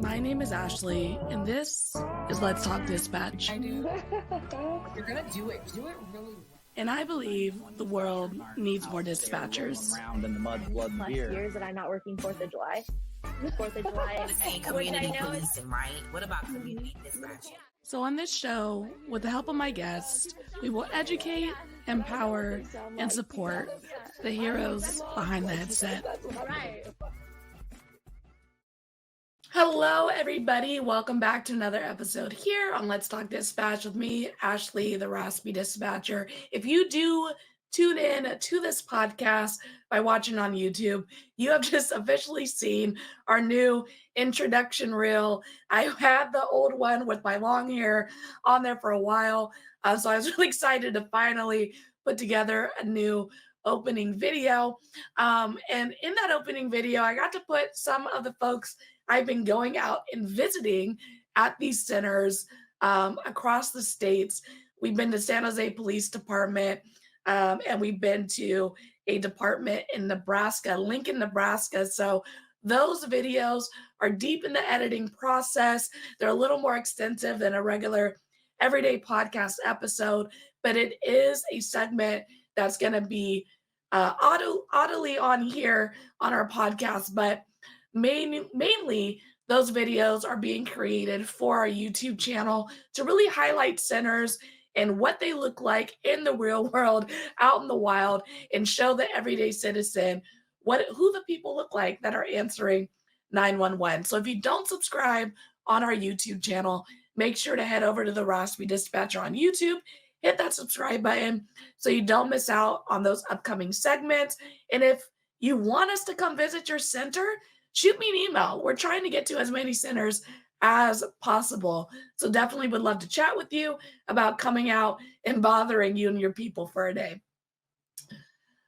My name is Ashley, and this is Let's Talk Dispatch. I do. You're gonna do it. Do it really well. And I believe the world needs more dispatchers. Around in the mud, blood, and beer. Years that I'm not working 4th of July. 4th of July. Saying community policing, right? What about community dispatching? So on this show, with the help of my guests, we will educate, empower, and support the heroes behind the headset. Hello, everybody. Welcome back to another episode here on Let's Talk Dispatch with me, Ashley, the Raspy Dispatcher. If you do tune in to this podcast by watching on YouTube, you have just officially seen our new introduction reel. I had the old one with my long hair on there for a while, so I was really excited to finally put together a new opening video. And in that opening video, I got to put some of the folks I've been going out and visiting at these centers across the states. We've been to San Jose Police Department, and we've been to a department in Nebraska, Lincoln, Nebraska. So those videos are deep in the editing process. They're a little more extensive than a regular everyday podcast episode, but it is a segment that's going to be audibly on here on our podcast. But mainly those videos are being created for our YouTube channel to really highlight centers and what they look like in the real world, out in the wild, and show the everyday citizen who the people look like that are answering 911. So if you don't subscribe on our YouTube channel, make sure to head over to the Raspy Dispatcher on YouTube, hit that subscribe button so you don't miss out on those upcoming segments. And if you want us to come visit your center, shoot me an email. We're trying to get to as many centers as possible. So definitely would love to chat with you about coming out and bothering you and your people for a day.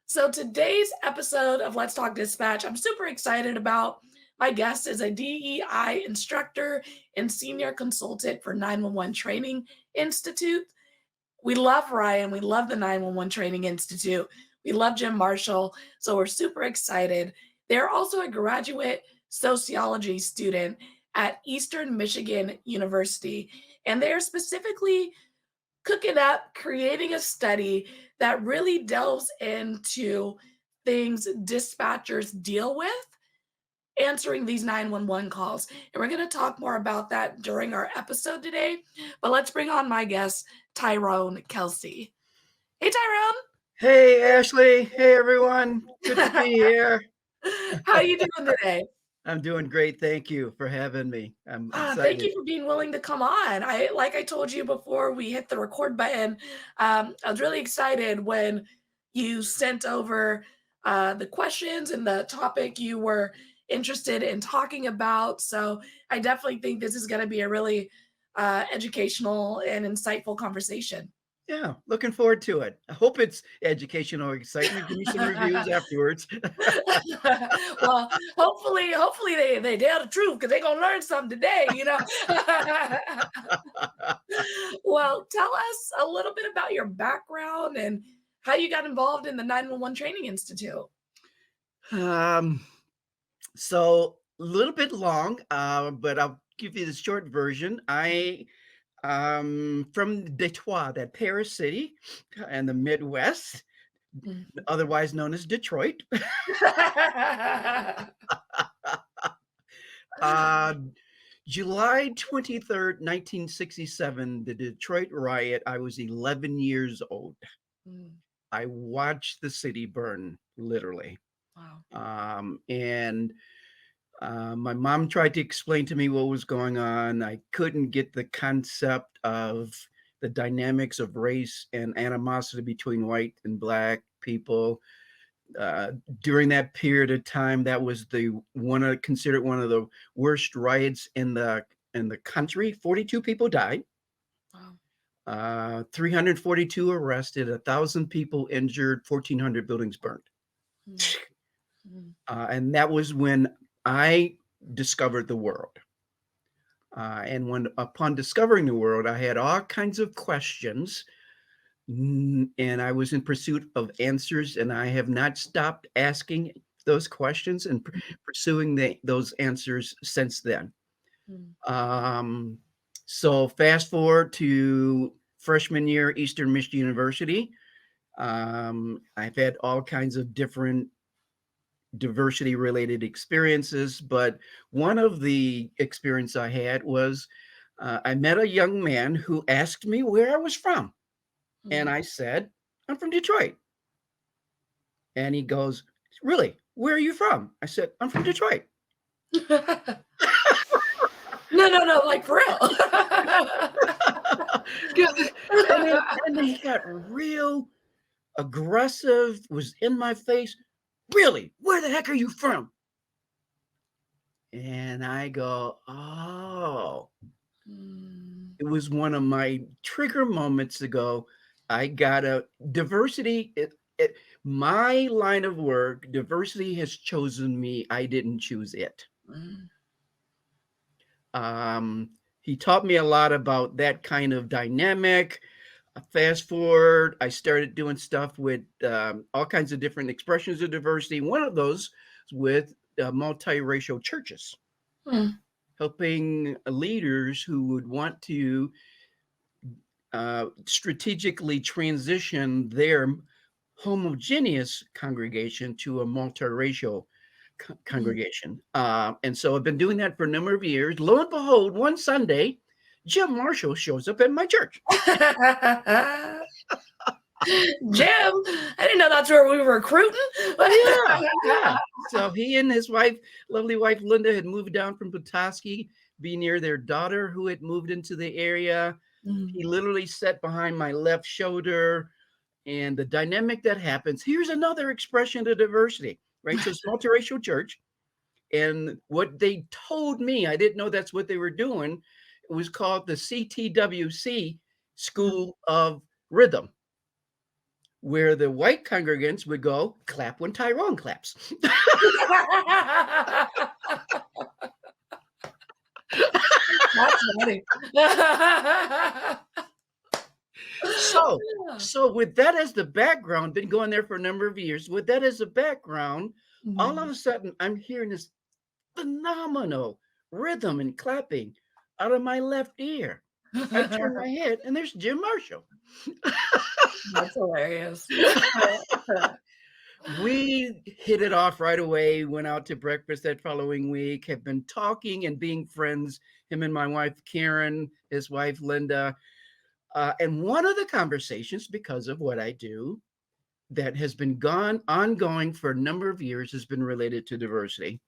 So today's episode of Let's Talk Dispatch, I'm super excited about. My guest is a DEI instructor and senior consultant for 911 Training Institute. We love Ryan. We love the 911 Training Institute. We love Jim Marshall. So we're super excited. They're also a graduate sociology student at Eastern Michigan University, and they're specifically cooking up, creating a study that really delves into things dispatchers deal with answering these 911 calls. And we're going to talk more about that during our episode today, but let's bring on my guest, Tyrone Kelsey. Hey, Tyrone. Hey, Ashley. Hey, everyone. Good to be here. How are you doing today? I'm doing great. Thank you for having me. I'm excited. Thank you for being willing to come on. Like I told you before we hit the record button, I was really excited when you sent over the questions and the topic you were interested in talking about. So I definitely think this is going to be a really educational and insightful conversation. Yeah, looking forward to it. I hope it's educational or excitement. Give me some reviews afterwards. Well, hopefully they tell the truth because they're gonna learn something today, you know. Well, tell us a little bit about your background and how you got involved in the 911 Training Institute. So a little bit long, but I'll give you the short version. From Detroit, that Paris city and the Midwest, otherwise known as Detroit. July 23rd, 1967, the Detroit riot, I was 11 years old. I watched the city burn, literally. Wow. My mom tried to explain to me what was going on. I couldn't get the concept of the dynamics of race and animosity between white and black people. During that period of time, that was considered one of the worst riots in the country. 42 people died. Wow. 342 arrested, 1,000 people injured, 1,400 buildings burned. And that was when I discovered the world. And upon discovering the world, I had all kinds of questions, and I was in pursuit of answers, and I have not stopped asking those questions and pursuing those answers since then. Um, so fast forward to freshman year, Eastern Michigan University. I've had all kinds of different diversity related experiences, but one of the experience I had was I met a young man who asked me where I was from. And I said, I'm from Detroit. And he goes, really? Where are you from? I said, I'm from Detroit. No, like for real. And then he got real aggressive, was in my face. Really? Where the heck are you from? And I go, oh, it was one of my trigger moments to go, I gotta diversity. My line of work, diversity has chosen me. I didn't choose it. He taught me a lot about that kind of dynamic. Fast forward, I started doing stuff with all kinds of different expressions of diversity. One of those with multiracial churches, helping leaders who would want to strategically transition their homogeneous congregation to a multiracial congregation. And so I've been doing that for a number of years. Lo and behold, one Sunday, Jim Marshall shows up at my church. Jim, I didn't know that's where we were recruiting. Yeah. So he and his wife, lovely wife Linda, had moved down from Petoskey, be near their daughter who had moved into the area. He literally sat behind my left shoulder, and the dynamic that happens. Here's another expression of diversity, right? So it's multiracial church, and what they told me, I didn't know that's what they were doing. It was called the CTWC School of Rhythm, where the white congregants would go clap when Tyrone claps. That's funny. So with that as the background, been going there for a number of years. With that as a background, all of a sudden I'm hearing this phenomenal rhythm and clapping out of my left ear. I turn my head and there's Jim Marshall. That's hilarious. We hit it off right away, went out to breakfast that following week, have been talking and being friends, him and my wife, Karen, his wife, Linda. And one of the conversations, because of what I do, that has been ongoing for a number of years has been related to diversity.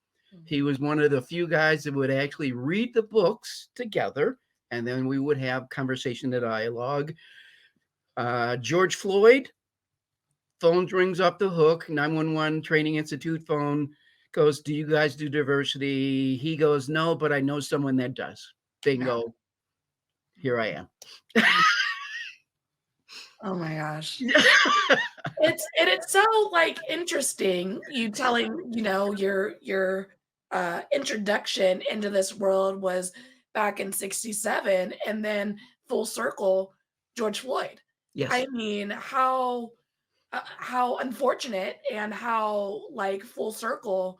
He was one of the few guys that would actually read the books together, and then we would have conversation and dialogue. George Floyd, phone rings off the hook, 911 Training Institute phone, goes, do you guys do diversity? He goes, no, but I know someone that does. Bingo. Here I am. Oh my gosh. It's so like interesting you telling, your introduction into this world was back in 67 and then full circle George Floyd. Yes. I mean, how unfortunate and how like full circle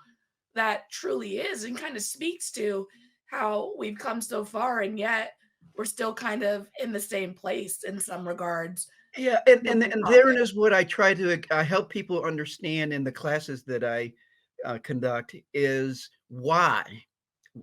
that truly is, and kind of speaks to how we've come so far and yet we're still kind of in the same place in some regards. Yeah, and therein is what I try to help people understand in the classes that I conduct is why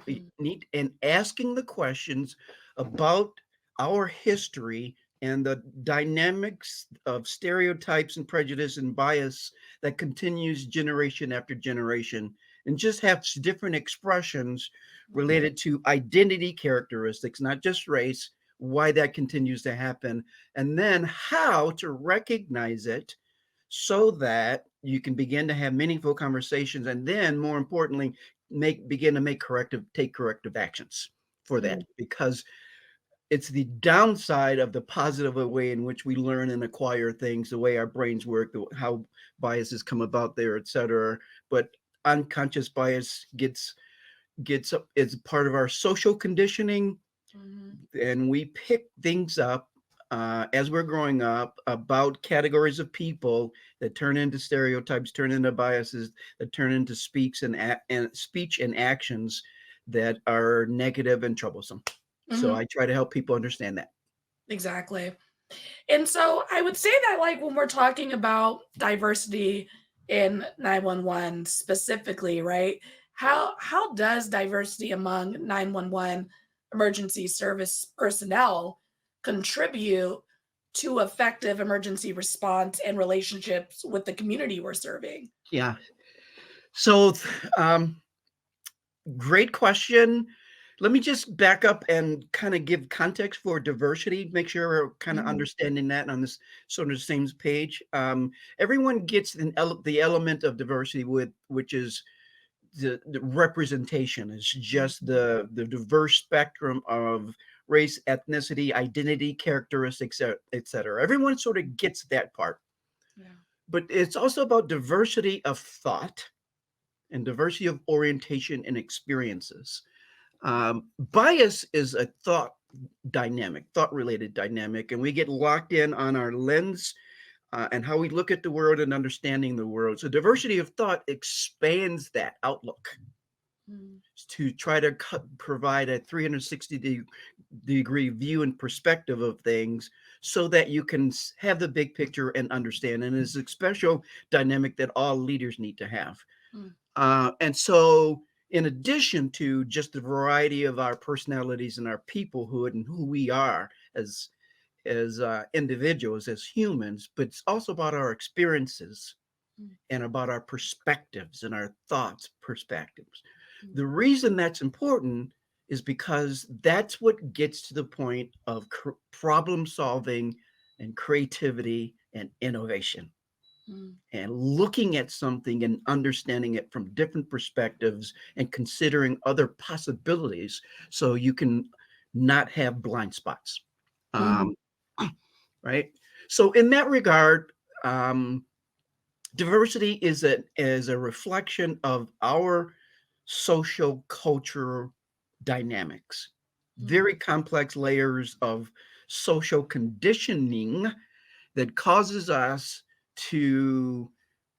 we need, and asking the questions about our history and the dynamics of stereotypes and prejudice and bias that continues generation after generation, and just have different expressions related to identity characteristics, not just race, why that continues to happen, and then how to recognize it so that you can begin to have meaningful conversations, and then more importantly, begin to take corrective actions for that, because it's the downside of the positive way in which we learn and acquire things, the way our brains work, how biases come about there, etc. But unconscious bias gets is part of our social conditioning, and we pick things up as we're growing up about categories of people that turn into stereotypes, turn into biases, that turn into speech and actions that are negative and troublesome. So Mhm. I try to help people understand that. Exactly. And so I would say that, like, when we're talking about diversity in 911 specifically, right? How does diversity among 911 emergency service personnel contribute to effective emergency response and relationships with the community we're serving? Yeah. So, great question. Let me just back up and kind of give context for diversity, make sure we're kind of Mhm. understanding that on this sort of same page. Everyone gets the element of diversity which is the representation. Is just the diverse spectrum of race, ethnicity, identity, characteristics, et cetera. Everyone sort of gets that part. Yeah. But it's also about diversity of thought and diversity of orientation and experiences. Bias is a thought related dynamic, and we get locked in on our lens and how we look at the world and understanding the world. So, diversity of thought expands that outlook Mm. to try to provide a 360-degree view and perspective of things so that you can have the big picture and understand. And it's a special dynamic that all leaders need to have. Mm. And so, in addition to just the variety of our personalities and our peoplehood and who we are as individuals, as humans, but it's also about our experiences Mm. and about our perspectives and our thoughts perspectives. Mm. The reason that's important is because that's what gets to the point of problem solving and creativity and innovation Mm. and looking at something and understanding it from different perspectives and considering other possibilities so you can not have blind spots. Mhm. Um, right? So in that regard, diversity is a reflection of our social culture dynamics, Mm. very complex layers of social conditioning that causes us to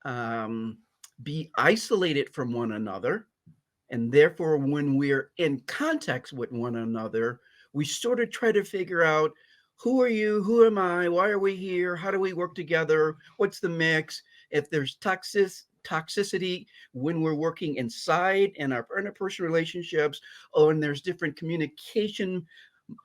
um, be isolated from one another. And therefore, when we're in contact with one another, we sort of try to figure out who are you? Who am I? Why are we here? How do we work together? What's the mix? If there's toxicity when we're working inside in our interpersonal relationships, oh, and there's different communication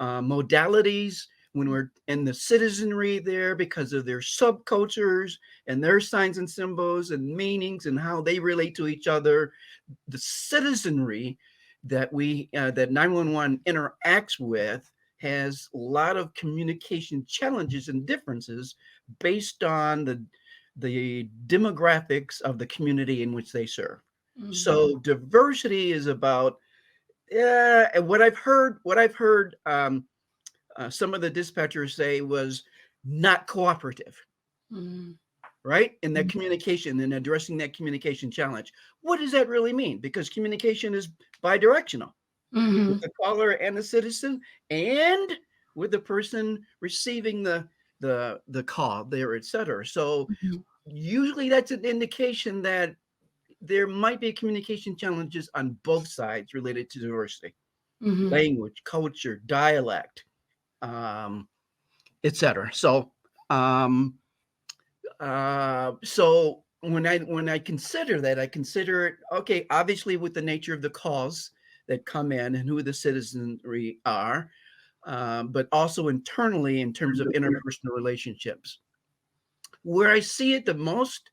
modalities when we're in the citizenry there because of their subcultures and their signs and symbols and meanings and how they relate to each other. The citizenry that 911 interacts with has a lot of communication challenges and differences based on the demographics of the community in which they serve. Mm. So diversity is about, yeah, and what I've heard some of the dispatchers say was not cooperative, Mm. right? In that Mm. communication and addressing that communication challenge. What does that really mean? Because communication is bidirectional with Mhm. the caller and the citizen, and with the person receiving the call there, et cetera. So Mhm. usually that's an indication that there might be communication challenges on both sides related to diversity, Mhm. language, culture, dialect, um, etc. So when I consider that, I consider it okay. Obviously, with the nature of the calls that come in and who the citizenry are, but also internally in terms of interpersonal relationships. Where I see it the most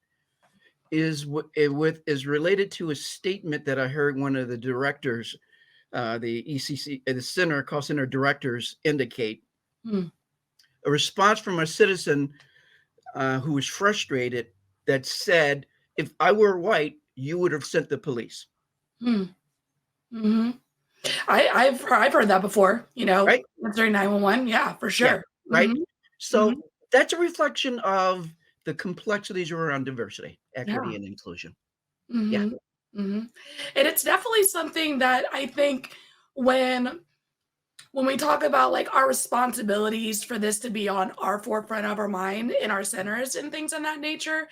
is related to a statement that I heard one of the directors, the ECC, the center call center directors indicate. Mm. A response from a citizen who was frustrated that said, "If I were white, you would have sent the police." Mm. Mhm. I've heard that before, Right? answering 911, yeah, for Yeah. sure. Right. Mhm. Mhm. So that's a reflection of the complexities around diversity, equity, Yeah. and inclusion. Yeah. Mhm. Mhm. And it's definitely something that I think when when we talk about, like, our responsibilities for this to be on our forefront of our mind in our centers and things of that nature,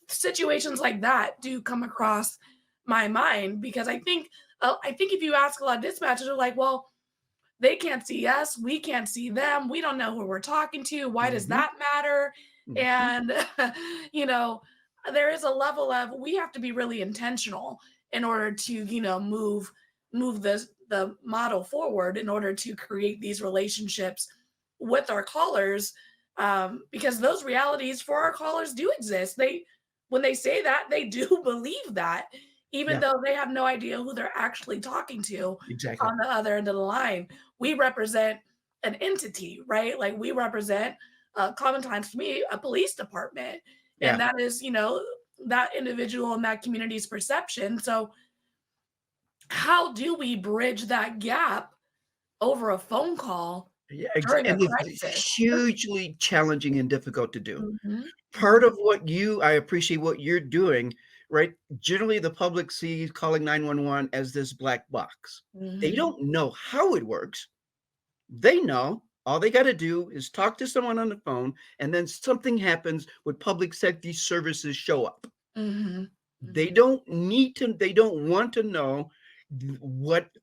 situations like that do come across my mind because I think I think if you ask a lot of dispatchers, they're like, well, they can't see us, we can't see them, we don't know who we're talking to, why does Mhm, that matter? mhm. And, you know, there is a level of we have to be really intentional in order to, move the model forward in order to create these relationships with our callers, because those realities for our callers do exist. When they say that, they do believe that, even Yeah, though they have no idea who they're actually talking to exactly. on the other end of the line. We represent an entity, right? Like we represent, common times for me, a police department, and Yeah. that is, that individual and that community's perception. So, how do we bridge that gap over a phone call Yeah, during a and it's crisis? hugely challenging and difficult to do. Mhm, Part mhm, of I appreciate what you're doing, right? Generally, the public sees calling 911 as this black box. They mhm, don't know how it works. They know all they got to do is talk to someone on the phone, and then something happens when public safety services show up. mhm, They mhm, don't need to, they don't want to know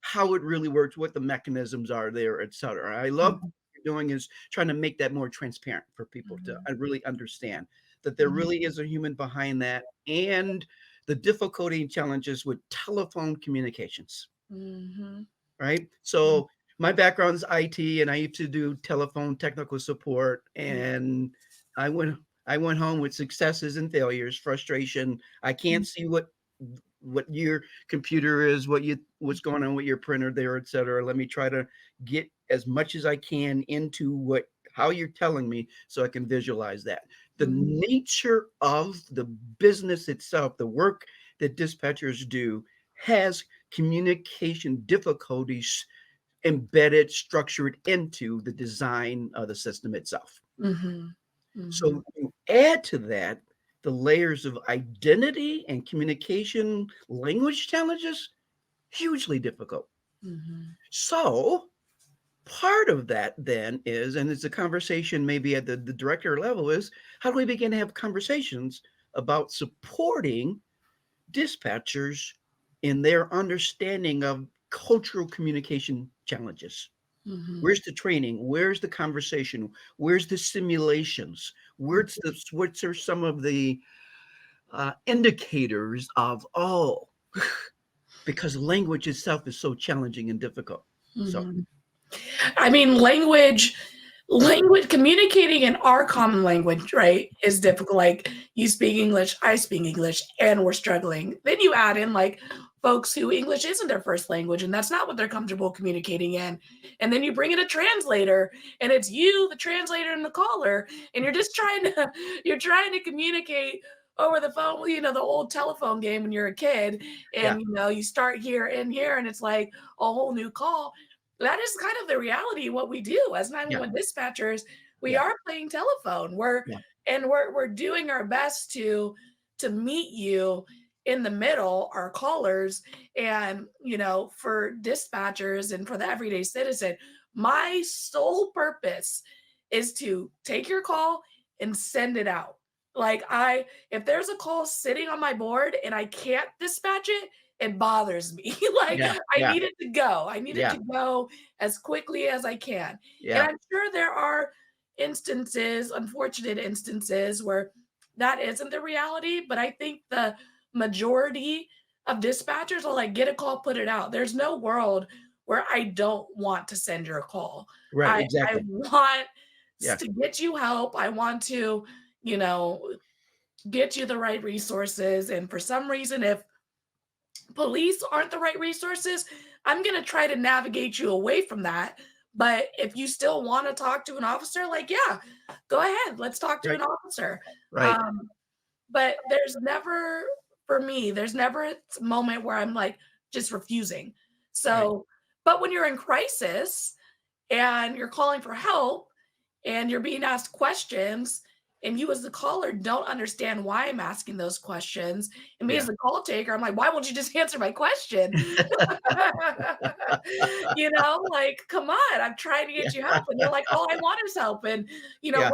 how it really works, what the mechanisms are there, et cetera. I love what mhm, you're doing is trying to make that more transparent for people to mhm, really understand that there mhm, really is a human behind that and the difficulty and challenges with telephone communications. mhm, Right? mhm, So my background's IT and I used to do telephone technical support mhm, and I went I went home with successes and failures, frustration. I can't see what your computer is, what's going on with your printer there, et cetera. Let me try to get as much as I can into what how you're telling me so I can visualize that. The mhm, nature of the business itself, the work that dispatchers do has communication difficulties embedded, structured into the design of the system itself. mhm, mhm, So you add to that the layers of identity and communication language challenges, hugely difficult. mhm, So part of that then is, and it's a conversation maybe at the director level, is how do we begin to have conversations about supporting dispatchers in their understanding of cultural communication challenges. mhm, Where's the training? Where's the conversation? Where's the simulations? What are some of the indicators of because language itself is so challenging and difficult. So mhm. I mean, communicating in our common language, right, is difficult. Like you speak English, I speak English, and we're struggling. Then you add in like folks who English isn't their first language and that's not what they're comfortable communicating in. And then you bring in a translator and it's you, the translator and the caller, and you're trying to communicate over the phone, the old telephone game when you're a kid, yeah, and you start here and here and it's like a whole new call. That is kind of the reality of what we do as yeah, 911 dispatchers. We yeah, are playing telephone. yeah, We're doing our best to meet you in the middle, our callers, and for dispatchers and for the everyday citizen, my sole purpose is to take your call and send it out. Like if there's a call sitting on my board and I can't dispatch it, it bothers me. Like yeah, I yeah, need it to go. I need it yeah, to go as quickly as I can. And yeah, I'm sure there are instances, unfortunate instances, where that isn't the reality, but I think the majority of dispatchers will like get a call, put it out. There's no world where I don't want to send your call. right, I exactly. want Yeah, to get you help. I want to, you know, get you the right resources. And for some reason, if police aren't the right resources, I'm going to try to navigate you away from that. But if you still want to talk to an officer, like, yeah, go ahead. Let's talk to right, an officer. right, Um, but for me, there's never a moment where I'm like just refusing. right. So, but when you're in crisis and you're calling for help and you're being asked questions and you as the caller don't understand why I'm asking those questions, and me as Yeah. the call taker, I'm like, why won't you just answer my question? Like, come on, I'm trying to get you Yeah. help. And you're like, all I want is help. And Yeah.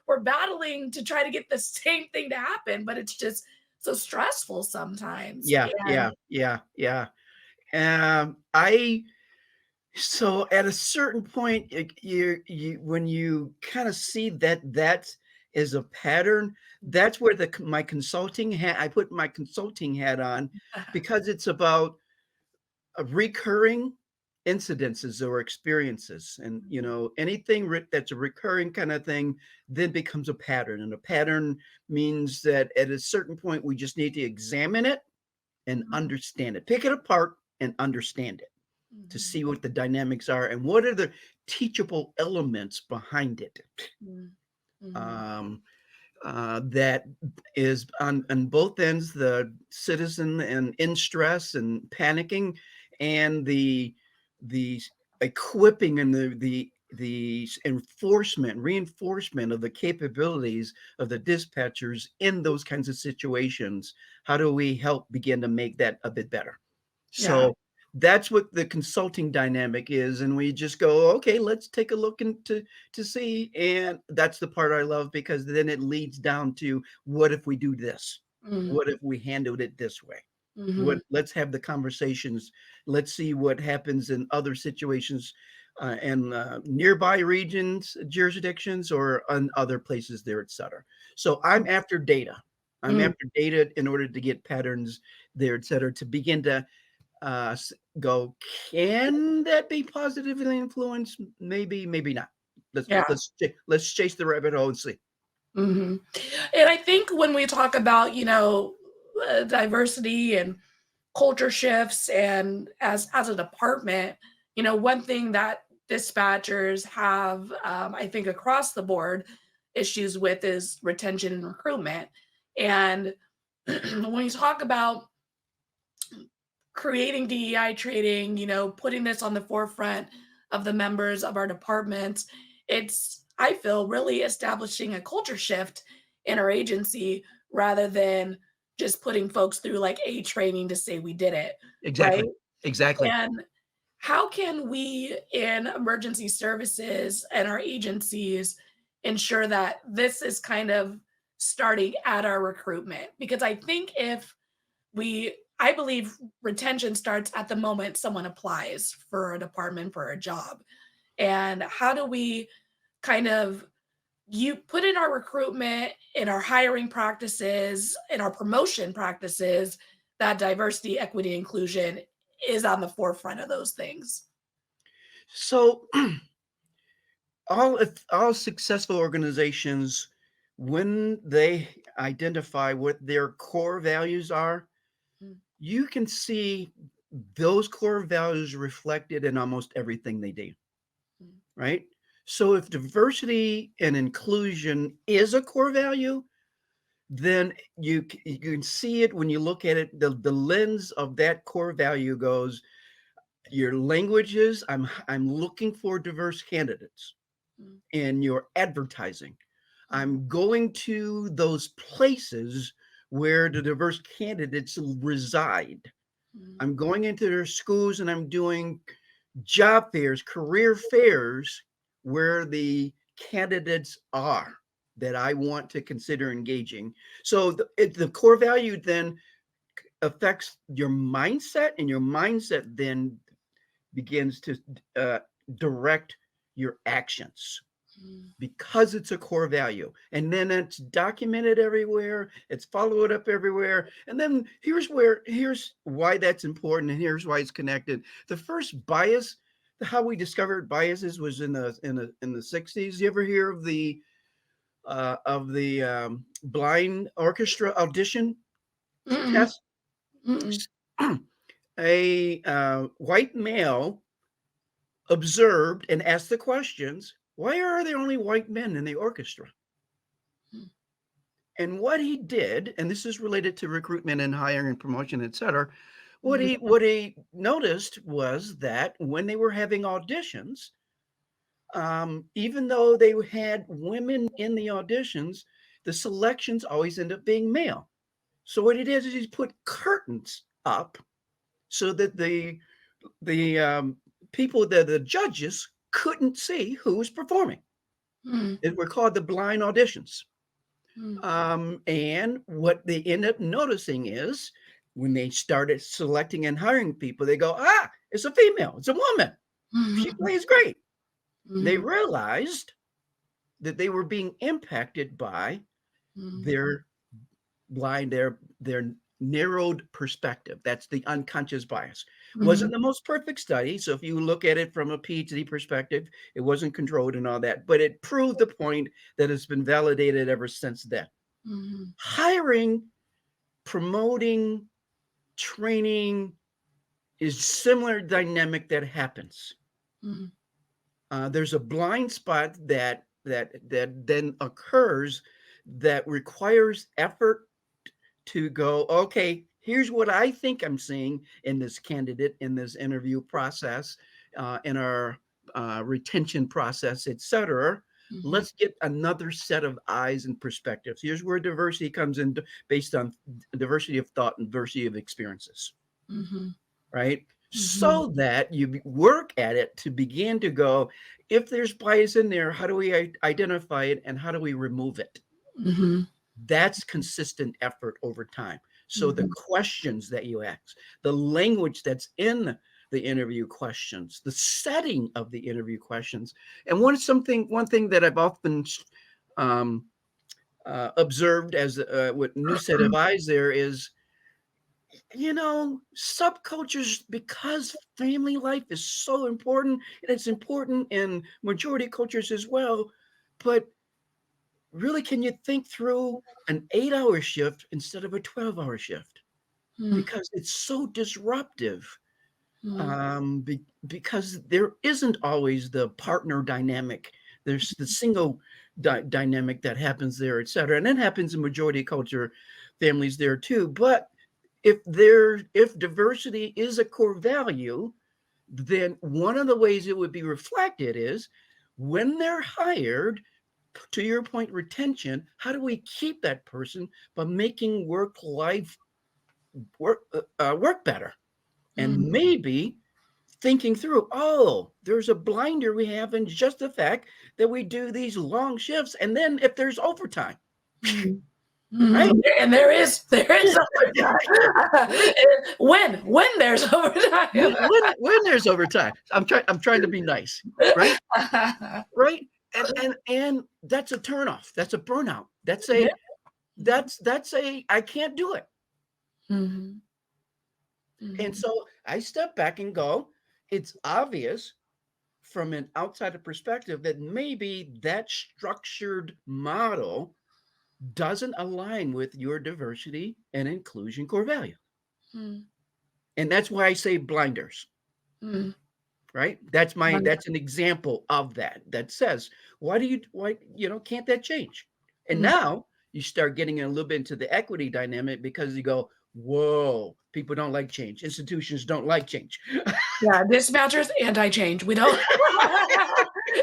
we're battling to try to get the same thing to happen, but it's just so stressful sometimes. Yeah. And Yeah. Yeah. Yeah. I so at a certain point, when you kind of see that is a pattern, that's where my consulting hat. I put my consulting hat on because it's about recurring incidences or experiences, and anything that's a recurring kind of thing then becomes a pattern, and a pattern means that at a certain point we just need to examine it and understand it, pick it apart and understand it to see what the dynamics are and what are the teachable elements behind it. That is on both ends, the citizen and in stress and panicking, and the equipping and the reinforcement of the capabilities of the dispatchers in those kinds of situations. How do we help begin to make that a bit better? Yeah. So that's what the consulting dynamic is, and we just go, okay, let's take a look into to see, and that's the part I love, because then it leads down to, what if we do this? What if we handled it this way? Let's have the conversations. Let's see what happens in other situations, and nearby regions, jurisdictions, or on other places there, etc. So I'm after data. I'm after data in order to get patterns there, etc., to begin to go, can that be positively influenced? Maybe, maybe not. Yeah. Let's chase the rabbit hole and see. And I think when we talk about, diversity and culture shifts, and as a department, one thing that dispatchers have, I think across the board, issues with is retention and recruitment. And when you talk about creating DEI training, putting this on the forefront of the members of our departments, it's, I feel, really establishing a culture shift in our agency rather than just putting folks through like a training to say we did it. Exactly. Right. Exactly. And how can we in emergency services and our agencies ensure that this is kind of starting at our recruitment? Because I think I believe retention starts at the moment someone applies for a department, for a job. And how do we kind of you put in our recruitment, in our hiring practices, in our promotion practices, that diversity, equity, inclusion is on the forefront of those things? So all successful organizations, when they identify what their core values are, Mm. you can see those core values reflected in almost everything they do. Mm. Right? So if diversity and inclusion is a core value, then you can see it when you look at it. The lens of that core value goes, your languages. I'm looking for diverse candidates Mm. in your advertising. Mm. I'm going to those places where the diverse candidates reside. Mm. I'm going into their schools and I'm doing job fairs, career fairs, where the candidates are that I want to consider engaging. So the core value then affects your mindset, and your mindset then begins to direct your actions, Mm. because it's a core value. And then it's documented everywhere, it's followed up everywhere. And then here's why that's important, and here's why it's connected. The first bias, how we discovered biases, was in the 60s. You ever hear of the blind orchestra audition Mm-mm. test? Mm-mm. A white male observed and asked the questions, why are there only white men in the orchestra? Mm. And what he did, and this is related to recruitment and hiring and promotion, et cetera, what Mhm. he noticed was that when they were having auditions, even though they had women in the auditions, the selections always end up being male. So what he did is he put curtains up so that the people, the judges, couldn't see who was performing. Mm. It were called the blind auditions. Mm. And what they end up noticing is when they started selecting and hiring people, they go, it's a female, it's a woman. She plays great. They realized that they were being impacted by their their narrowed perspective. That's the unconscious bias. Wasn't the most perfect study. So if you look at it from a PhD perspective, it wasn't controlled and all that, but it proved the point that has been validated ever since then. Hiring, promoting, training is similar dynamic that happens. There's a blind spot that then occurs that requires effort to go, okay, here's what I think I'm seeing in this candidate, in this interview process, in our retention process, et cetera. Let's get another set of eyes and perspectives. Here's where diversity comes in, based on diversity of thought and diversity of experiences, right? So that you work at it to begin to go, if there's bias in there, how do we identify it and how do we remove it? That's consistent effort over time. So the questions that you ask, the language that's in the interview questions, the setting of the interview questions. And one thing that I've often observed as with new set of eyes there is, subcultures, because family life is so important, and it's important in majority cultures as well, but really, can you think through an 8-hour shift instead of a 12-hour shift? Because it's so disruptive. Because there isn't always the partner dynamic. There's the single dynamic that happens there, et cetera. And that happens in majority culture families there too. But if diversity is a core value, then one of the ways it would be reflected is when they're hired, to your point, retention, how do we keep that person by making work better? And maybe thinking through, there's a blinder we have in just the fact that we do these long shifts. And then if there's overtime, right? And there is overtime. when there's overtime. when there's overtime. I'm trying to be nice, right? Right? And that's a turnoff. That's a burnout. That's a I can't do it. And so I step back and go, it's obvious from an outsider perspective that maybe that structured model doesn't align with your diversity and inclusion core value. And that's why I say blinders. Right? That's an example of that says, why can't that change? And now you start getting a little bit into the equity dynamic, because you go, whoa, people don't like change. Institutions don't like change. Yeah, dispatchers anti-change. We don't.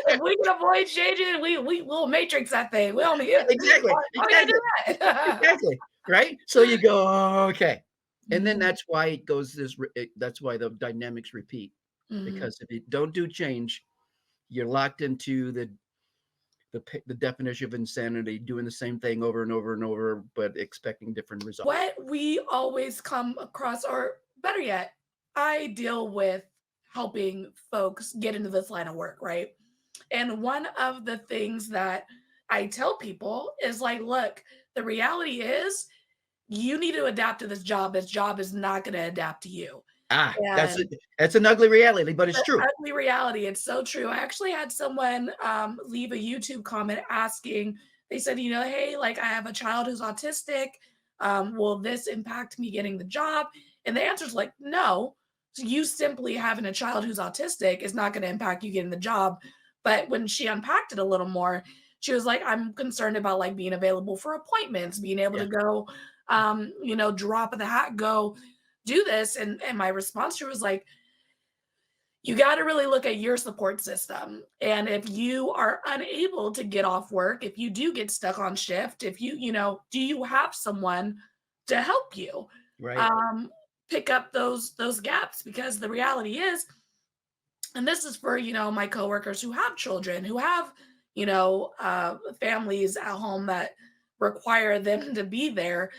If we can avoid changing, we'll matrix that thing. We only exactly. Exactly. Right? So you go, okay. And then that's why it goes that's why the dynamics repeat. Because if you don't do change, you're locked into the definition of insanity, doing the same thing over and over and over, but expecting different results. What we always come across, or better yet, I deal with helping folks get into this line of work, right? And one of the things that I tell people is like, look, the reality is you need to adapt to this job. This job is not going to adapt to you. That's an ugly reality, but it's true. Ugly reality. It's so true. I actually had someone leave a YouTube comment asking, they said, hey, like I have a child who's autistic. Will this impact me getting the job? And the answer is like, no. So you simply having a child who's autistic is not going to impact you getting the job. But when she unpacked it a little more, she was like, I'm concerned about like being available for appointments, being able to go, drop of the hat, go do this. And my response to her was like, you got to really look at your support system. And if you are unable to get off work, if you do get stuck on shift, if do you have someone to help you pick up those gaps? Because the reality is, and this is for, my coworkers who have children, who have, families at home that require them to be there.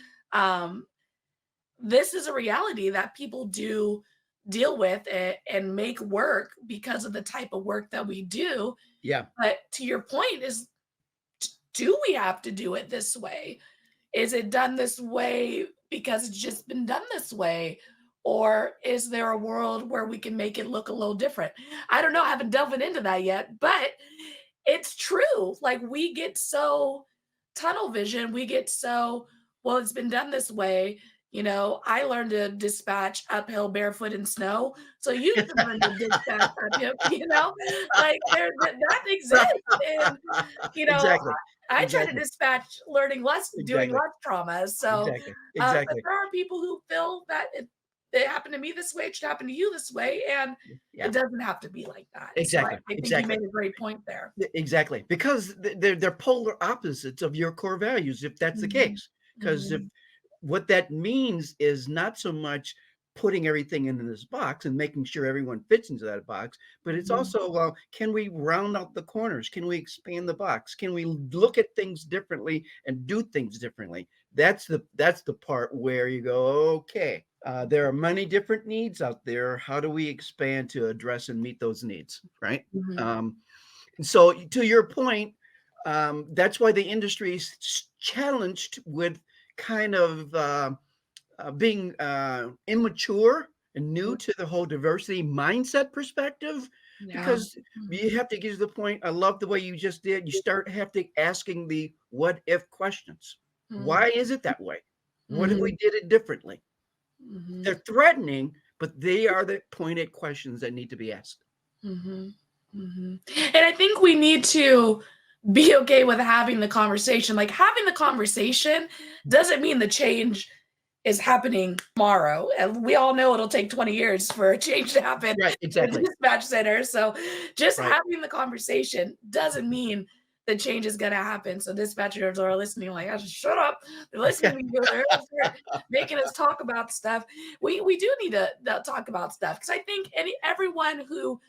this is a reality that people do deal with and make work because of the type of work that we do. Yeah. But to your point is, do we have to do it this way? Is it done this way because it's just been done this way? Or is there a world where we can make it look a little different? I don't know. I haven't delved into that yet, but it's true. Like we get so tunnel vision. We get so, well, it's been done this way. You know, I learned to dispatch uphill barefoot in snow. So you should learn to dispatch uphill, like that exists. And, you know, Exactly. I try to Exactly. dispatch doing Exactly. less traumas. So, Exactly. but Exactly. there are people who feel that it happened to me this way, it should happen to you this way, and Yeah. it doesn't have to be like that. So I Exactly. think you Exactly. made a great point there. Exactly. Because they're polar opposites of your core values, if that's the Mhm, case. Because if mhm, what that means is not so much putting everything into this box and making sure everyone fits into that box, but it's mhm, also, well, can we round out the corners? Can we expand the box? Can we look at things differently and do things differently? That's the part where you go, okay, there are many different needs out there. How do we expand to address and meet those needs, right? mhm, So to your point, that's why the industry is challenged with kind of being immature and mhm. new to the whole diversity mindset perspective, Yeah. because you Mhm, have to get to the point. I love the way you just did. You start have to asking the what if questions. mhm, Why is it that way? What if we mhm, did it differently? mhm, They're threatening, but they are the pointed questions that need to be asked. mhm, mhm. And I think we need to be okay with having the conversation. Like having the conversation doesn't mean the change is happening tomorrow. And we all know it'll take 20 years for a change to happen Right, in a exactly. dispatch center. So just Right. having the conversation doesn't mean the change is going to happen. So dispatchers are listening, like, I just shut up. They're listening to you. They're making us talk about stuff. We do need to talk about stuff because I think everyone who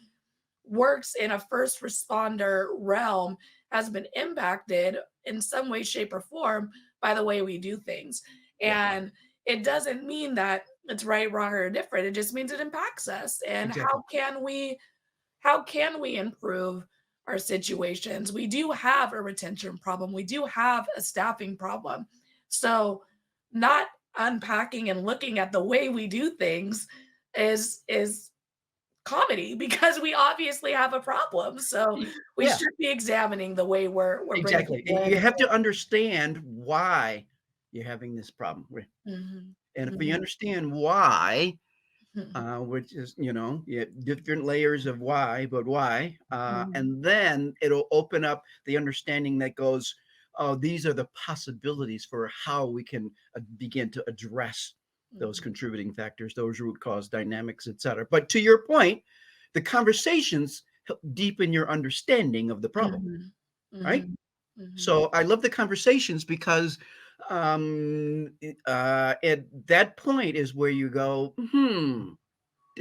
works in a first responder realm has been impacted in some way, shape, or form by the way we do things. Yeah, And it doesn't mean that it's right, wrong, or different. It just means it impacts us. And exactly. how can we improve our situations? We do have a retention problem. We do have a staffing problem. So not unpacking and looking at the way we do things is comedy because we obviously have a problem. So we Yeah, should be examining the way we're bringing exactly. people You in. have to understand why you're having this problem. Mhm, And if we mhm, understand why, mhm, which is, yeah, different layers of why, but why, mhm, and then it'll open up the understanding that goes, oh, these are the possibilities for how we can begin to address those mhm, contributing factors, those root cause dynamics, et cetera. But to your point, the conversations help deepen your understanding of the problem, mhm, right? mhm, mhm. So I love the conversations because at that point is where you go,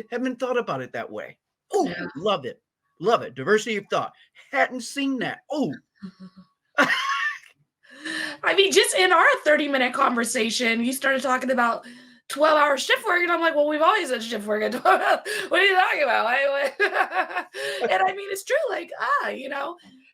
haven't thought about it that way. Oh, Yeah. love it. Love it. Diversity of thought. Hadn't seen that. Oh, I mean, just in our 30-minute conversation, you started talking about 12-hour shift work, and I'm like, well, we've always had shift work at 12 hours. What are you talking about? And I mean, it's true. Like, I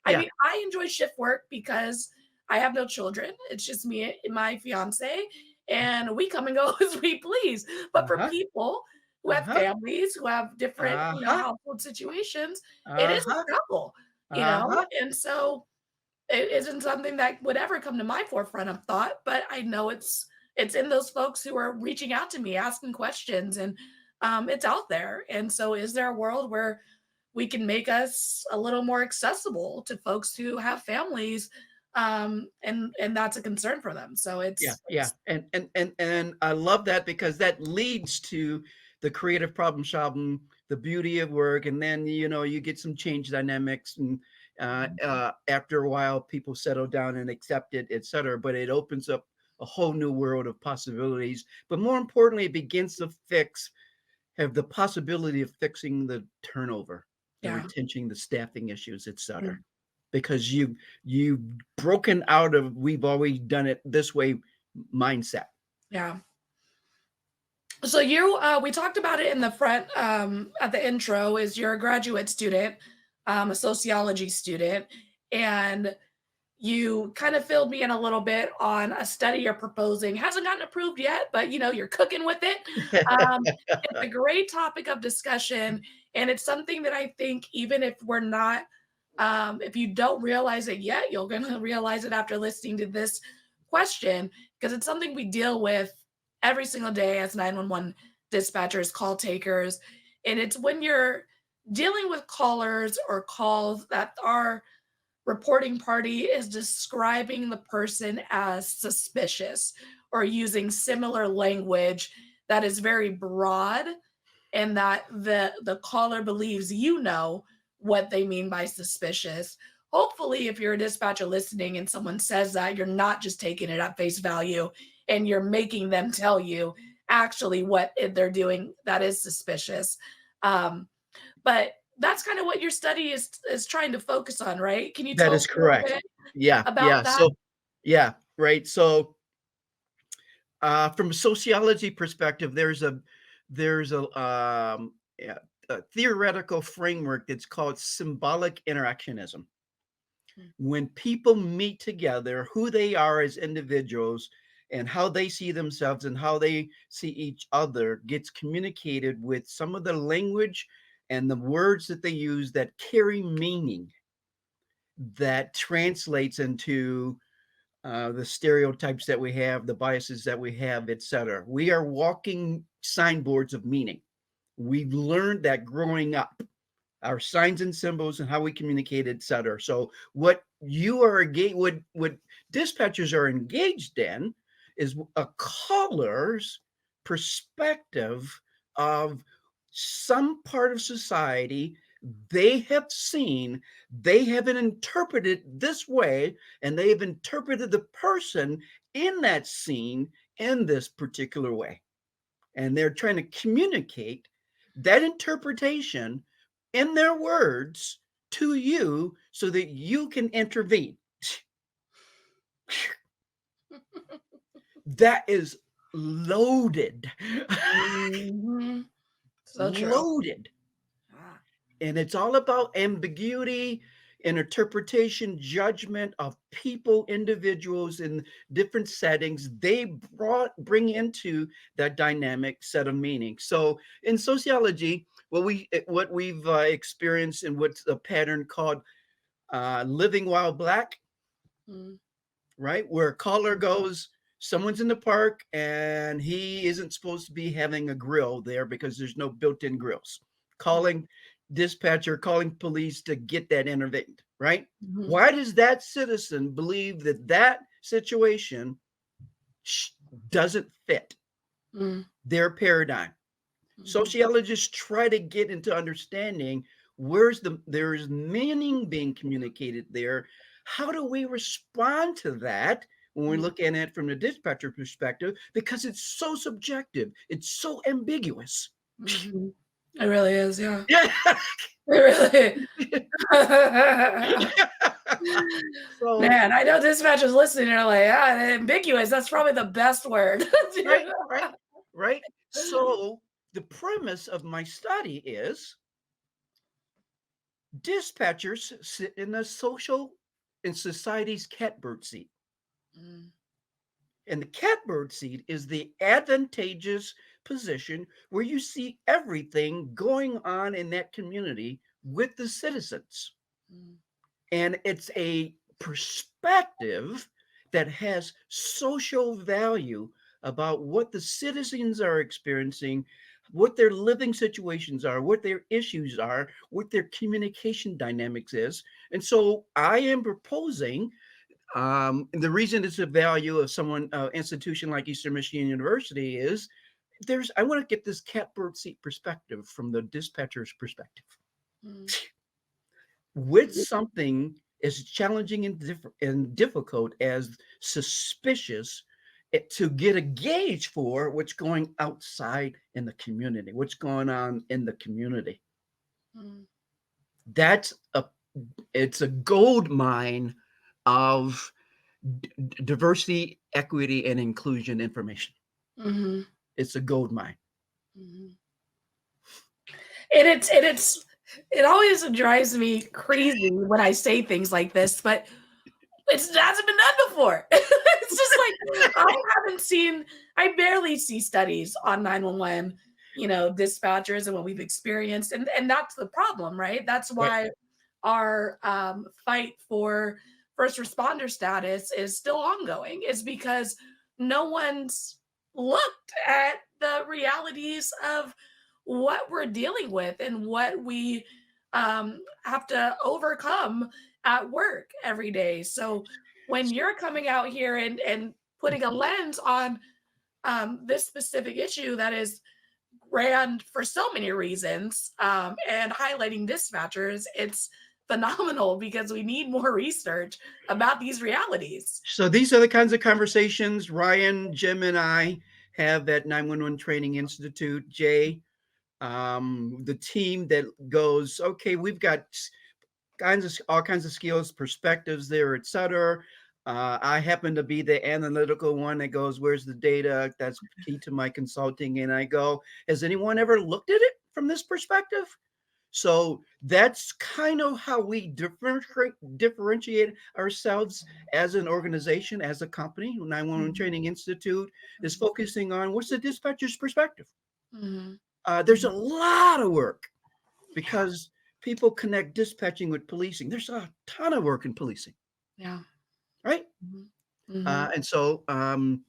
yeah. mean, I enjoy shift work because I have no children. It's just me and my fiance, and we come and go as we please. But for Uh-huh. people who have Uh-huh. families, who have different, Uh-huh. household situations, it is a Uh-huh. struggle, Uh-huh. and so it isn't something that would ever come to my forefront of thought, but I know it's in those folks who are reaching out to me, asking questions, and it's out there. And so, is there a world where we can make us a little more accessible to folks who have families, and that's a concern for them? So Yeah, it's yeah. it's And I love that because that leads to the creative problem solving, the beauty of work, and then you get some change dynamics, and after a while people settle down and accept it, et cetera. But it opens up a whole new world of possibilities. But more importantly, it begins to have the possibility of fixing the turnover, the yeah, retention, the staffing issues, et yeah, cetera. Because you've broken out of we've always done it this way mindset. yeah. So we talked about it in the front at the intro. Is you're a graduate student, a sociology student, and you kind of filled me in a little bit on a study you're proposing. Hasn't gotten approved yet, but you're cooking with it. It's a great topic of discussion, and it's something that I think even if we're not, if you don't realize it yet, you're gonna realize it after listening to this question because it's something we deal with every single day as 911 dispatchers, call takers, and it's when you're dealing with callers or calls that are reporting party is describing the person as suspicious or using similar language that is very broad and that the caller believes what they mean by suspicious. Hopefully, if you're a dispatcher listening and someone says that, you're not just taking it at face value and you're making them tell you actually what they're doing that is suspicious. But that's kind of what your study is trying to focus on, right? Can you That tell us is a little correct. bit Yeah, about yeah. that? So, yeah, right. So, from a sociology perspective, yeah, a theoretical framework that's called symbolic interactionism. Mm. When people meet together, who they are as individuals and how they see themselves and how they see each other gets communicated with some of the language and the words that they use that carry meaning that translates into the stereotypes that we have, the biases that we have, etc. We are walking signboards of meaning. We've learned that growing up, our signs and symbols and how we communicate, etc. So what you are what dispatchers are engaged in is a caller's perspective of some part of society they have seen, they have it interpreted this way, and they have interpreted the person in that scene in this particular way. And they're trying to communicate that interpretation in their words to you so that you can intervene. That is loaded. Mhm. So true. Loaded. Ah. And it's all about ambiguity and interpretation, judgment of people, individuals in different settings. They bring into that dynamic set of meaning. So in sociology, what we've experienced in what's a pattern called living while black, Mm. right? Where a caller goes, someone's in the park and he isn't supposed to be having a grill there because there's no built-in grills. Calling dispatcher, calling police to get that intervened, right? Mhm. Why does that citizen believe that that situation doesn't fit Mm. their paradigm? Mhm. Sociologists try to get into understanding there's meaning being communicated there. How do we respond to that when we Mm. look at it from the dispatcher perspective? Because it's so subjective, it's so ambiguous. Mhm. It really is, yeah. Yeah. It really So Man, I know dispatchers listening are like, "Ah, ambiguous, that's probably the best word." right, right, right. So the premise of my study is dispatchers sit in a social in society's catbird seat. Mm. And the catbird seat is the advantageous position where you see everything going on in that community with the citizens. Mm. And it's a perspective that has social value about what the citizens are experiencing, what their living situations are, what their issues are, what their communication dynamics is. And so I am proposing the reason it's a value of someone institution like Eastern Michigan University is I want to get this catbird seat perspective from the dispatcher's perspective. Mm. With something as challenging and difficult as suspicious, to get a gauge for what's going outside in the community, what's going on in the community. Mm. That's it's a gold mine of diversity, equity, and inclusion information. Mhm. It's a gold mine. Mhm. And it always drives me crazy when I say things like this, but it hasn't been done before. It's just like I barely see studies on 911, dispatchers and what we've experienced, and that's the problem, right? That's Right. why our fight for first responder status is still ongoing. Is because no one's looked at the realities of what we're dealing with and what we have to overcome at work every day. So when you're coming out here and putting a lens on this specific issue that is grand for so many reasons, and highlighting dispatchers, it's phenomenal because we need more research about these realities. So these are the kinds of conversations Ryan, Jim, and I have at 911 Training Institute. Jay, the team that goes, okay, we've got all kinds of skills, perspectives there, et cetera. I happen to be the analytical one that goes, where's the data? That's key to my consulting. And I go, has anyone ever looked at it from this perspective? So that's kind of how we differentiate ourselves as an organization, as a company. 911 Training Institute is focusing on what's the dispatcher's perspective. Mhm. There's a lot of work because people connect dispatching with policing. There's a ton of work in policing, Yeah. right? Mhm. Mhm. And so I'm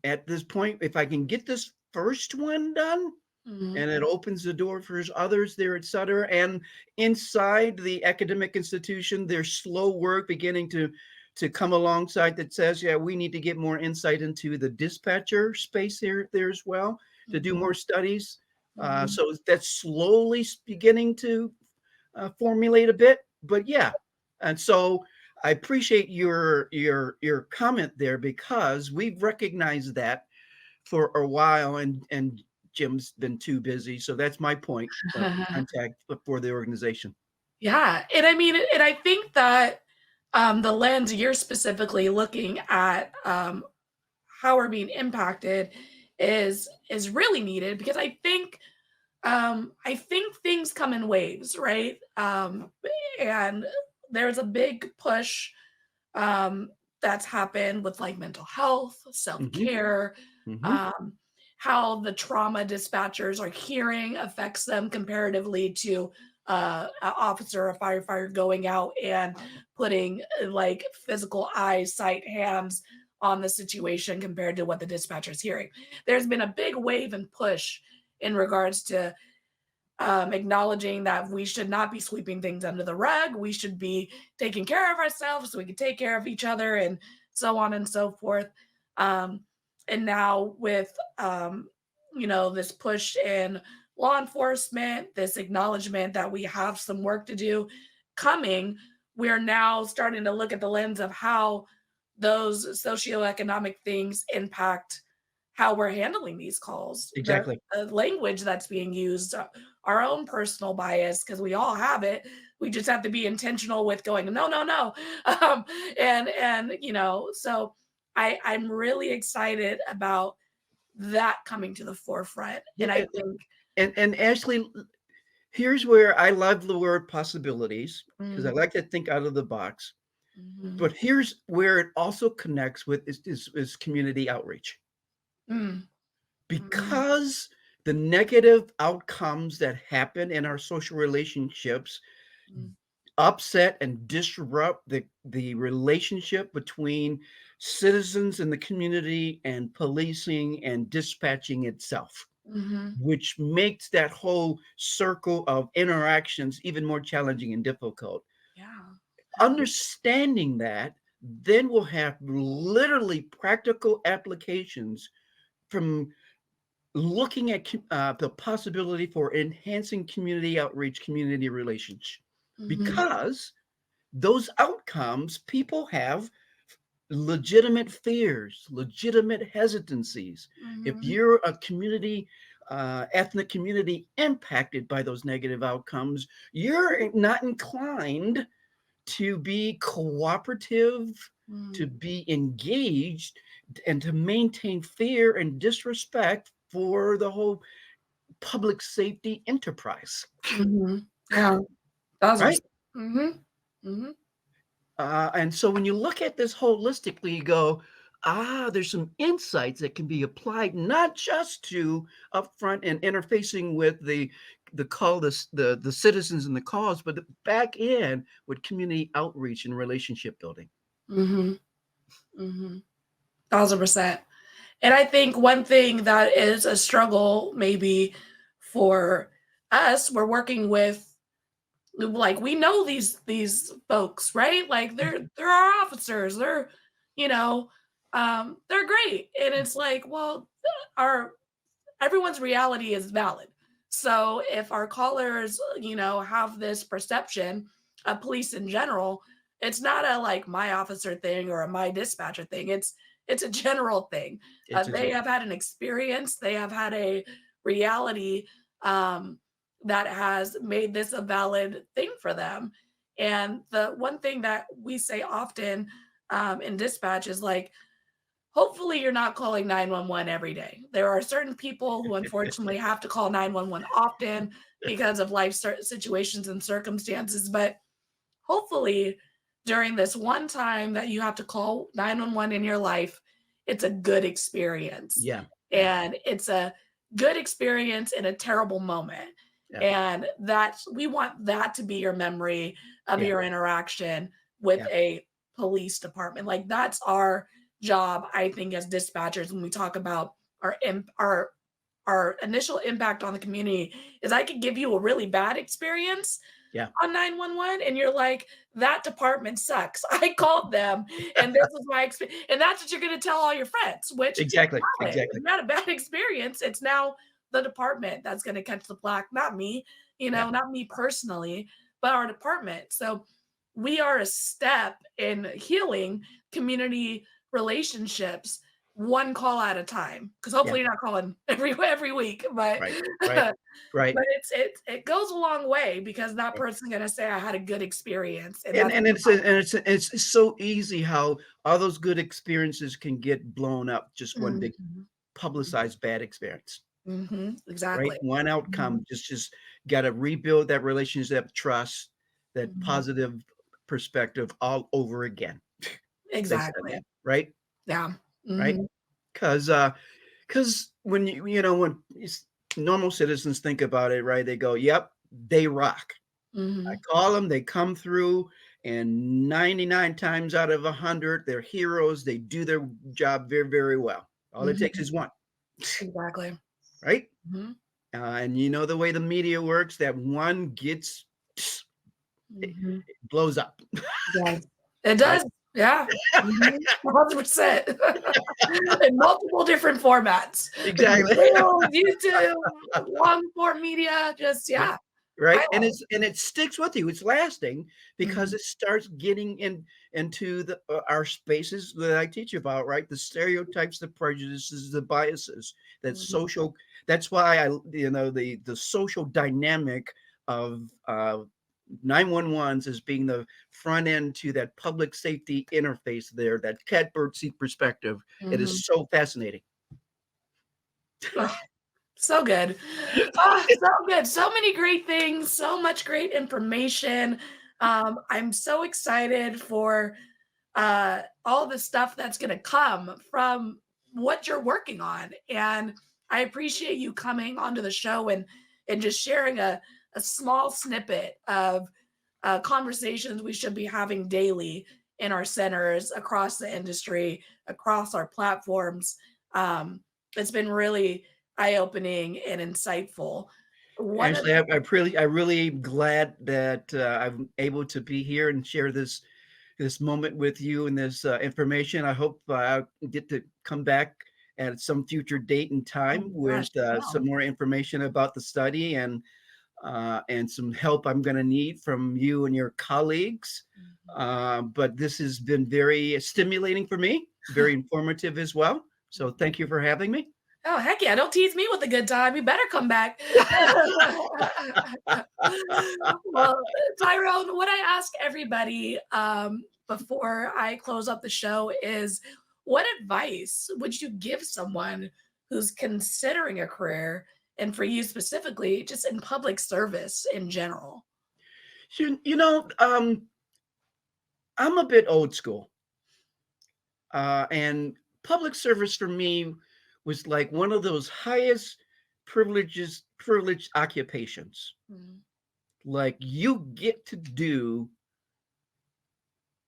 at this point. If I can get this first one done, Mhm. and it opens the door for others there, et cetera. And inside the academic institution, there's slow work beginning to come alongside that says, yeah, we need to get more insight into the dispatcher space there as well, to do more studies. Mhm. So that's slowly beginning to formulate a bit. But yeah, and so I appreciate your comment there because we've recognized that for a while, and Jim's been too busy. So that's my point of contact for the organization. Yeah, and I mean, and I think that the lens you're specifically looking at, how we're being impacted is really needed because I think things come in waves, right? And there's a big push um, that's happened with like mental health, self Hmm. care, Hmm. um, how the trauma dispatchers are hearing affects them comparatively to an officer, a firefighter going out and putting like physical eyes, sight, hands on the situation compared to what the dispatcher is hearing. There's been a big wave and push in regards to acknowledging that we should not be sweeping things under the rug. We should be taking care of ourselves so we can take care of each other and so on and so forth. Um, and now with, this push in law enforcement, this acknowledgement that we have some work to do coming, we're now starting to look at the lens of how those socioeconomic things impact how we're handling these calls, Exactly. the language that's being used, our own personal bias, because we all have it. We just have to be intentional with going, no, no, no. Um, so I'm really excited about that coming to the forefront. Yeah, And I think and Ashley, here's where I love the word possibilities because I mm, like to think out of the box. mhm, But here's where it also connects with is community outreach. mm, mhm, Because the negative outcomes that happen in our social relationships mm, upset and disrupt the relationship between citizens in the community and policing and dispatching itself, mhm. which makes that whole circle of interactions even more challenging and difficult. Yeah. Yeah. Understanding that, then we'll have literally practical applications from looking at the possibility for enhancing community outreach, community relations, Mhm, because those outcomes, people have legitimate fears, legitimate hesitancies. If mhm, you're a community, ethnic community impacted by those negative outcomes, you're not inclined to be cooperative, to mm, be engaged, and to maintain fear and disrespect for the whole public safety enterprise, Yeah, those are. right? And so when you look at this holistically, you go, there's some insights that can be applied not just to upfront and interfacing with the call, the citizens and the cause, but back in with community outreach and relationship building. 1,000%. And I think one thing that is a struggle maybe for us, we're working with, like, we know these folks, right? Like they're our officers. They're, you know, they're great. And it's like, well, our everyone's reality is valid. So if our callers, have this perception of police in general, it's not a like my officer thing or a my dispatcher thing. It's a general thing. It's They have had an experience. They have had a reality that has made this a valid thing for them. And the one thing that we say often in dispatch is like, hopefully you're not calling 911 every day. There are certain people who unfortunately have to call 911 often because of life situations and circumstances, but hopefully during this one time that you have to call 911 in your life, it's a good experience. Yeah. And it's a good experience in a terrible moment. Yeah. And we want that to be your memory of Yeah. your interaction with Yeah. a police department. Like that's our job, I think, as dispatchers, when we talk about our initial impact on the community, is I could give you a really bad experience on 911 and you're like, that department sucks. I called them and this was my experience. And that's what you're going to tell all your friends, which Exactly. if you had a bad experience, it's now the department that's going to catch the plaque, not me, not me personally, but our department. So we are a step in healing community relationships one call at a time, because hopefully you're not calling every week, but right. but it goes a long way, because that person's gonna say I had a good experience, and it's so easy how all those good experiences can get blown up just one big publicized bad experience. Exactly. Right, one outcome. Just got to rebuild that relationship, trust, that positive perspective all over again. Exactly. Right. Yeah. Right. Because when when normal citizens think about it, right, they go, yep, they rock. I call them, they come through, and 99 times out of 100, they're heroes. They do their job very, very well. All it takes is one. Exactly. Right. And the way the media works, that one gets it blows up. Yes, it does. Right? Yeah. 100%. In multiple different formats. Exactly. YouTube, long form media, just Right. And it sticks with you. It's lasting because it starts getting into our spaces that I teach about, right? The stereotypes, the prejudices, the biases, that social. That's why the social dynamic of 911s as being the front end to that public safety interface there, that catbird seat perspective. It is so fascinating. So good. So good. So many great things, so much great information. I'm so excited for all the stuff that's going to come from what you're working on. And I appreciate you coming onto the show and just sharing a small snippet of conversations we should be having daily in our centers, across the industry, across our platforms. It's been really eye-opening and insightful. Actually, I'm really glad that I'm able to be here and share this moment with you and this information. I hope I'll get to come back at some future date and time with some more information about the study and some help I'm going to need from you and your colleagues. But this has been very stimulating for me, very informative as well. So thank you for having me. Oh, heck yeah. Don't tease me with a good time. You better come back. Well, Tyrone, what I ask everybody before I close up the show is, what advice would you give someone who's considering a career, and for you specifically, just in public service in general? I'm a bit old school. And public service for me was like one of those highest privileged occupations. Mm, Like you get to do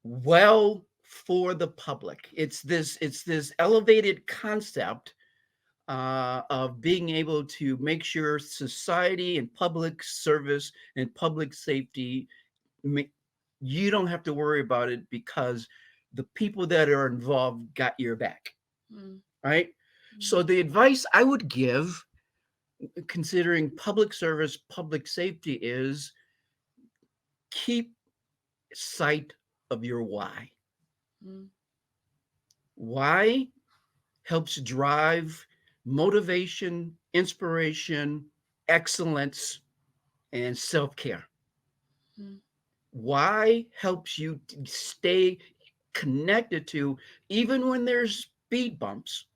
well for the public. It's this elevated concept of being able to make sure society and public service and public safety, you don't have to worry about it because the people that are involved got your back, mm, right? mm, So the advice I would give, considering public service, public safety, is keep sight of your why. mm, Why helps drive motivation, inspiration, excellence, and self-care. mm, Why helps you stay connected to, even when there's speed bumps,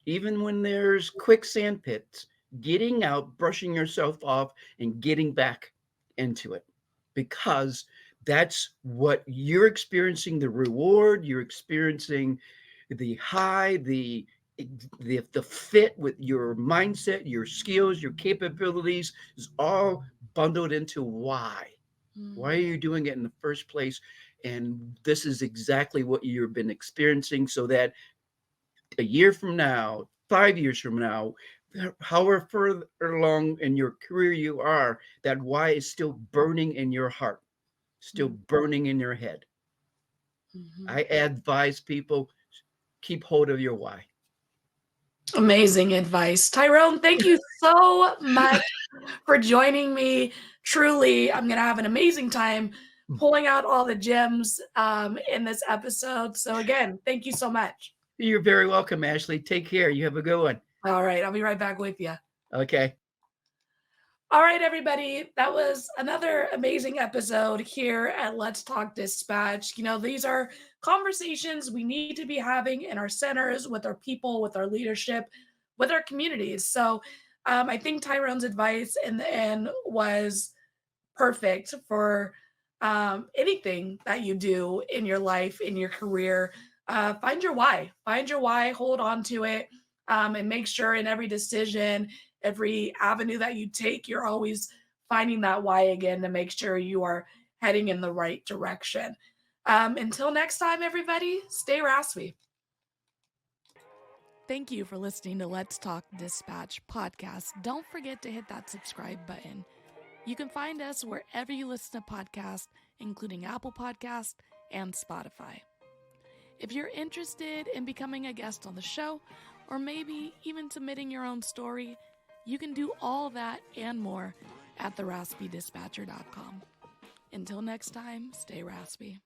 even when there's quicksand pits, getting out, brushing yourself off, and getting back into it. Because that's what you're experiencing, the reward, you're experiencing the high, the fit with your mindset, your skills, your capabilities is all bundled into why. Why are mm. you doing it in the first place? And this is exactly what you've been experiencing, so that a year from now, 5 years from now, however further along in your career you are, that why is still burning in your heart, still Mm, burning in your head. mhm. I advise people, keep hold of your why. Amazing advice. Tyrone, thank you so much for joining me. Truly, I'm going to have an amazing time pulling out all the gems in this episode. So, again, thank you so much. You're very welcome, Ashley. Take care. You have a good one. All right, I'll be right back with you. Okay. All right, everybody. That was another amazing episode here at Let's Talk Dispatch. These are conversations we need to be having in our centers, with our people, with our leadership, with our communities. So I think Tyrone's advice in the end was perfect for anything that you do in your life, in your career. Find your why. Find your why, hold on to it, and make sure in every decision, every avenue that you take, you're always finding that why again to make sure you are heading in the right direction. Until next time, everybody, stay raspy. Thank you for listening to Let's Talk Dispatch podcast. Don't forget to hit that subscribe button. You can find us wherever you listen to podcasts, including Apple Podcasts and Spotify. If you're interested in becoming a guest on the show, or maybe even submitting your own story, you can do all that and more at theraspydispatcher.com. Until next time, stay raspy.